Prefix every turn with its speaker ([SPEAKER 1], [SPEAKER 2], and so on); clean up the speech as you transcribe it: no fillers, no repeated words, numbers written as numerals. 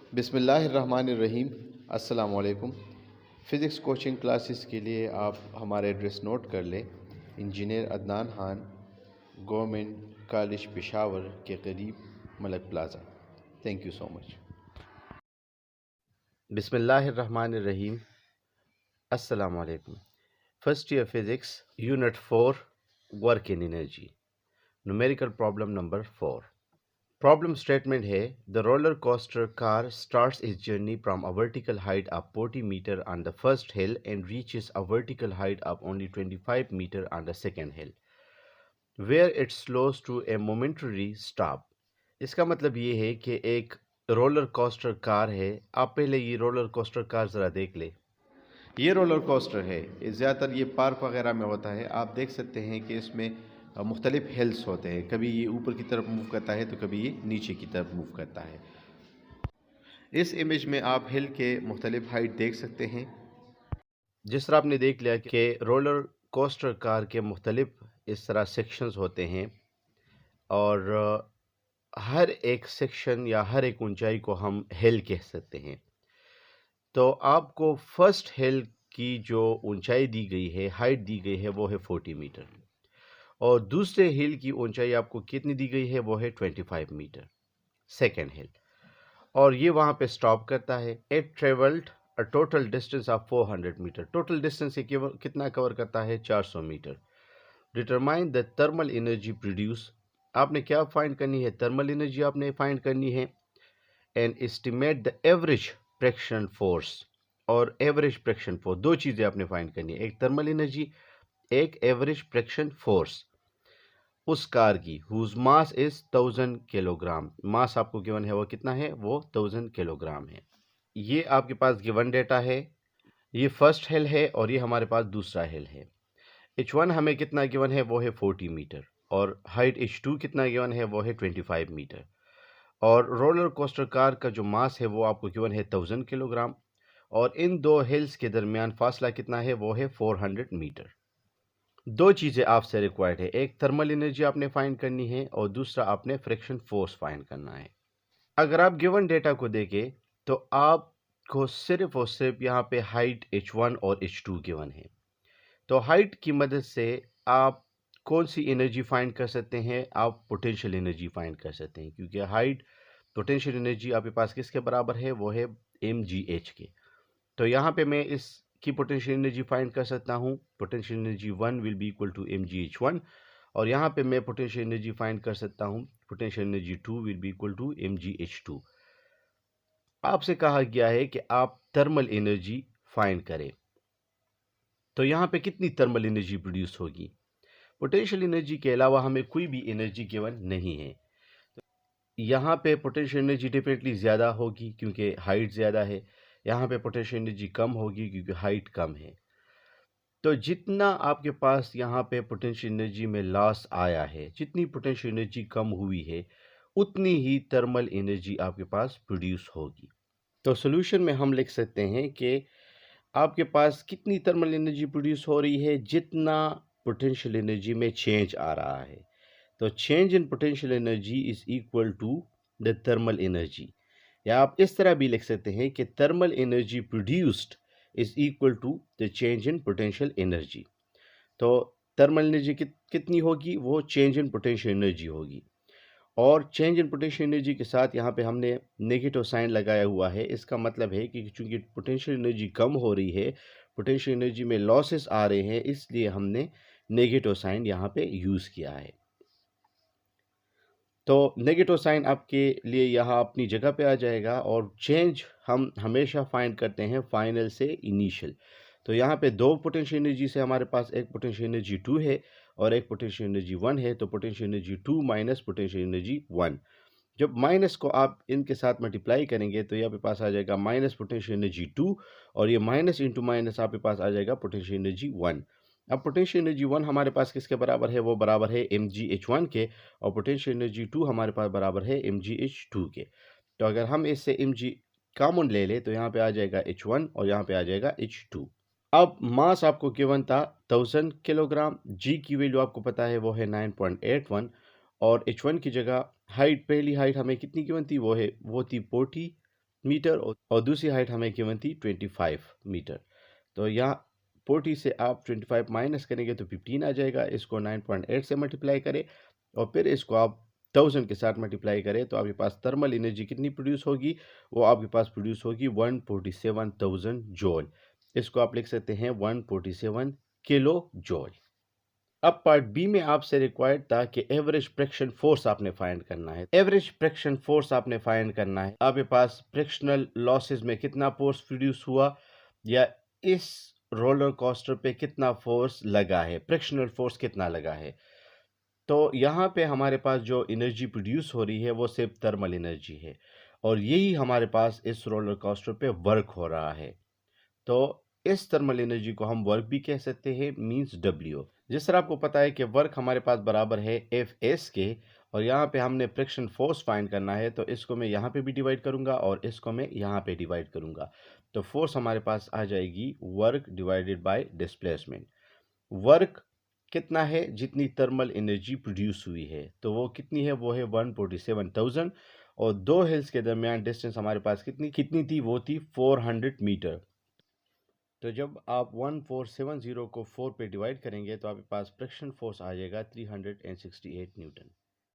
[SPEAKER 1] बिस्मिल्लाहिर्रहमानिर्रहीम। अस्सलाम वालेकुम। फ़िज़िक्स कोचिंग क्लासेस के लिए आप हमारे एड्रेस नोट कर लें। Engineer Adnan Khan, government college Peshawar के करीब Malak plaza. Thank you so much.
[SPEAKER 2] बिस्मिल्लाहिर्रहमानिर्रहीम। अस्सलाम वालेकुम। First year physics unit 4 work in energy, numerical problem number 4। Problem statement है the roller coaster car starts its journey from a vertical height of 40 metre on the first hill and reaches a vertical height of only 25 metre on the second hill where it slows to a momentary stop. इसका मतलब ये है कि एक roller coaster car है। आप पहले ये रोलर कोस्टर कार ज़रा देख ले।
[SPEAKER 1] ये रोलर कोस्टर है, ज़्यादातर ये पार्क वगैरह में होता है। आप देख सकते हैं कि इसमें मुख्तलिफ हिल्स होते हैं। कभी ये ऊपर की तरफ मूव करता है तो कभी ये नीचे की तरफ मूव करता है। इस इमेज में आप हिल के मुख्तलिफ हाइट देख सकते हैं।
[SPEAKER 2] जिस तरह आपने देख लिया कि रोलर कोस्टर कार के मुख्तलिफ इस तरह सेक्शंस होते हैं और हर एक सेक्शन या हर एक ऊंचाई को हम हिल कह सकते हैं। तो आपको फर्स्ट हिल की जो ऊंचाई दी गई है, हाइट दी गई है, वो है 40 मीटर और दूसरे हिल की ऊंचाई आपको कितनी दी गई है, वो है 25 मीटर सेकेंड हिल। और ये वहाँ पे स्टॉप करता है। It travelled a total distance of 400 metre. Total distance ये कितना कवर करता है, 400 metre. Determine the thermal energy produce. आपने क्या फाइंड करनी है, थर्मल एनर्जी आपने फाइंड करनी है। And estimate the average friction force. और एवरेज फ्रिक्शन फोर्स, दो चीज़ें आपने फाइंड करनी है, एक थर्मल एनर्जी, एक एवरेज फ्रिक्शन फोर्स उस कार की हुज मास इज 1000 किलोग्राम। मास आपको गिवन है वो कितना है, वो 1000 किलोग्राम है। ये आपके पास गिवन डेटा है। ये फर्स्ट हिल है और ये हमारे पास दूसरा हिल है। H1 हमें कितना गिवन है, वो है 40 मीटर और हाइट H2 कितना गिवन है, वो है 25 मीटर। और रोलर कोस्टर कार का जो मास है वो आपको गिवन है 1000 किलोग्राम और इन दो हिल्स के दरमियान फासला कितना है, वो है 400 मीटर। दो चीज़ें आपसे रिक्वायर्ड है, एक थर्मल एनर्जी आपने फाइंड करनी है और दूसरा आपने फ्रिक्शन फोर्स फाइंड करना है। अगर आप गिवन डेटा को देखें तो आपको सिर्फ और सिर्फ यहाँ पे हाइट H1 और H2 गिवन है। तो हाइट की मदद से आप कौन सी एनर्जी फाइंड कर सकते हैं, आप पोटेंशियल एनर्जी फाइंड कर सकते हैं, क्योंकि हाइट पोटेंशियल एनर्जी आपके पास किसके बराबर है, वो है mgh के। तो यहाँ पे मैं इसकी पोटेंशियल एनर्जी फाइंड कर सकता हूँ। Potential energy 1 will be equal to mgh1 और यहाँ पे मैं पोटेंशियल एनर्जी फाइंड कर सकता हूँ। Potential energy 2 will be equal to mgh2। आपसे कहा गया है कि आप थर्मल एनर्जी फाइंड करें। तो यहाँ पे कितनी थर्मल एनर्जी प्रोड्यूस होगी। पोटेंशियल एनर्जी के अलावा हमें कोई भी एनर्जी गिवन नहीं है। यहाँ पे पोटेंशियल एनर्जी डेफिनेटली ज़्यादा होगी क्योंकि हाइट ज़्यादा है। यहाँ पे पोटेंशियल एनर्जी कम होगी क्योंकि हाइट कम है। तो जितना आपके पास यहाँ पे पोटेंशियल एनर्जी में लॉस आया है, जितनी पोटेंशियल एनर्जी कम हुई है, उतनी ही थर्मल एनर्जी आपके पास प्रोड्यूस होगी। तो सोल्यूशन में हम लिख सकते हैं कि आपके पास कितनी थर्मल एनर्जी प्रोड्यूस हो रही है, जितना पोटेंशियल एनर्जी में चेंज आ रहा है। तो change in potential energy is equal to the thermal energy. या आप इस तरह भी लिख सकते हैं कि thermal energy produced is equal to the change in potential energy. तो थर्मल एनर्जी कितनी होगी, वो चेंज इन पोटेंशियल एनर्जी होगी। और चेंज इन पोटेंशियल एनर्जी के साथ यहाँ पे हमने नेगेटिव साइन लगाया हुआ है। इसका मतलब है कि चूंकि पोटेंशियल एनर्जी कम हो रही है, पोटेंशियल एनर्जी में लॉसेस आ रहे हैं, इसलिए हमने नेगेटिव साइन यहाँ पे यूज़ किया है। तो नेगेटिव साइन आपके लिए यहाँ अपनी जगह पे आ जाएगा और चेंज हम हमेशा फाइंड करते हैं फाइनल से इनिशियल। तो यहाँ पे दो पोटेंशियल एनर्जी से हमारे पास एक पोटेंशियल एनर्जी 2 है और एक पोटेंशियल एनर्जी 1 है। तो potential energy 2 minus potential energy 1, जब माइनस को आप इनके साथ मल्टीप्लाई करेंगे तो ये आपके पास आ जाएगा माइनस पोटेंशियल एनर्जी 2 और ये माइनस इंटू माइनस आपके पास आ जाएगा पोटेंशियल एनर्जी 1। अब पोटेंशियल एनर्जी 1 हमारे पास किसके बराबर है, वो बराबर है mgh1 के और पोटेंशियल एनर्जी 2 हमारे पास बराबर है mgh2 के। तो अगर हम इससे mg कॉमन ले ले तो यहाँ पे आ जाएगा h1 और यहाँ पे आ जाएगा h2। अब मास आपको गिवन था 1000 किलोग्राम, g की वैल्यू आपको पता है वो है 9.81 और h1 की जगह हाइट, पहली हाइट हमें कितनी गिवन थी, वो थी 40 मीटर और दूसरी हाइट हमें गिवन थी 25 मीटर। तो यहाँ 40 से आप 25 माइनस करेंगे तो 15 आ जाएगा। इसको 9.8 से मल्टीप्लाई करें और फिर इसको आप 1000 के साथ मल्टीप्लाई करें तो आपके पास थर्मल एनर्जी कितनी प्रोड्यूस होगी, वो आपके पास प्रोड्यूस होगी 147,000 जूल। इसको आप लिख सकते हैं 147 किलो जूल। अब पार्ट बी में आपसे रिक्वायर्ड था कि एवरेज फ्रिक्शन फोर्स आपने फाइंड करना है। एवरेज फ्रिक्शन फोर्स आपने फाइंड करना है। आपके पास फ्रिक्शनल लॉसेस में कितना फोर्स प्रोड्यूस हुआ या इस रोलर कोस्टर पे कितना फोर्स लगा है, फ्रिक्शनल फोर्स कितना लगा है। तो यहाँ पे हमारे पास जो एनर्जी प्रोड्यूस हो रही है वो सिर्फ थर्मल एनर्जी है और यही हमारे पास इस रोलर कोस्टर पे वर्क हो रहा है। तो इस थर्मल एनर्जी को हम वर्क भी कह सकते हैं, मींस डब्ल्यू। जिस तरह आपको पता है कि वर्क हमारे पास बराबर है एफ एस के और यहाँ पे हमने फ्रिक्शन फोर्स फाइंड करना है तो इसको मैं यहाँ पे भी डिवाइड करूंगा और इसको मैं यहाँ पे डिवाइड करूंगा। तो फोर्स हमारे पास आ जाएगी work divided by displacement. Work कितना है, जितनी थर्मल एनर्जी प्रोड्यूस हुई है, तो वो कितनी है, वो है 147,000 और दो हिल्स के दरमियान डिस्टेंस हमारे पास कितनी थी, वो थी 400 मीटर। तो जब आप 1470 को 4 पे डिवाइड करेंगे तो आपके पास फ्रिक्शन फोर्स आ जाएगा 368 न्यूटन।